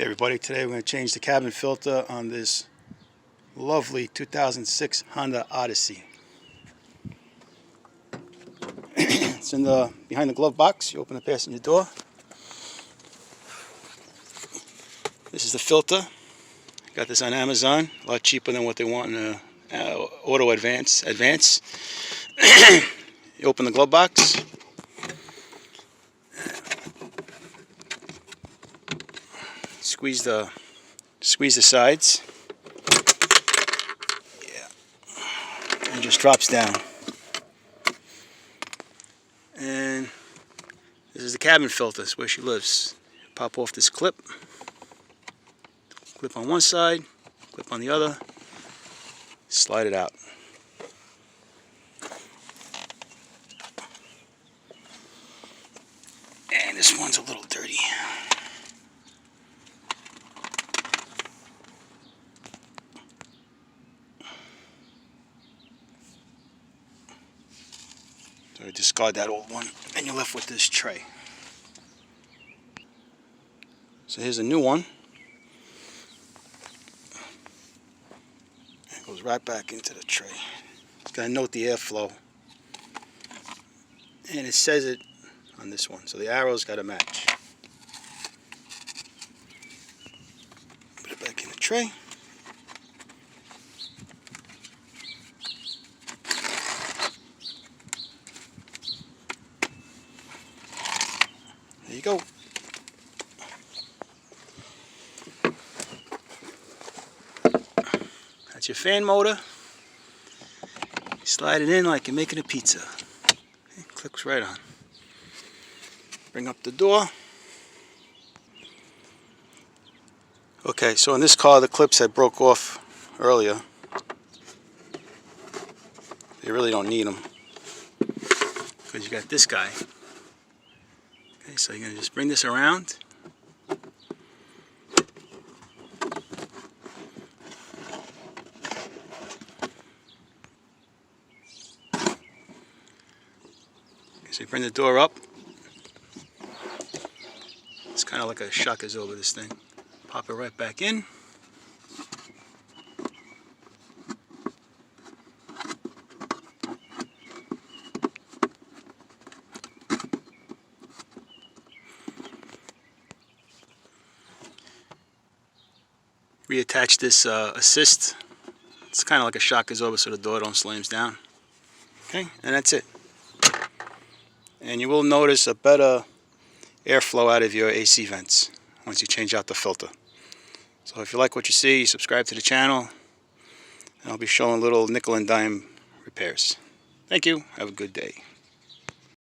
Okay everybody, today we're going to change the cabin filter on this lovely 2006 Honda Odyssey. It's in the behind the glove box. You open the passenger door. This is the filter. Got this on Amazon, a lot cheaper than what they want in Auto Advance. You open the glove box. Squeeze the sides. Yeah. And it just drops down. And this is the cabin filter. It's where she lives. Pop off this clip. Clip on one side, clip on the other. Slide it out. And this one's a little dirty. So I discard that old one, and you're left with this tray. So here's a new one. It goes right back into the tray. It's got to note the airflow. And it says it on this one, so the arrow's got to match. Put it back in the tray. There you go. That's your fan motor. You slide it in like you're making a pizza. It clicks right on. Bring up the door. Okay, so in this car the clips had broke off earlier. You really don't need them because you got this guy. Okay, so you're going to just bring this around. So you bring the door up. It's kind of like a shock absorber, this thing. Pop it right back in. Reattach this assist. It's kind of like a shock absorber so the door don't slams down. Okay, and that's it. And you will notice a better airflow out of your AC vents once you change out the filter. So if you like what you see, subscribe to the channel, and I'll be showing little nickel and dime repairs. Thank you. Have a good day.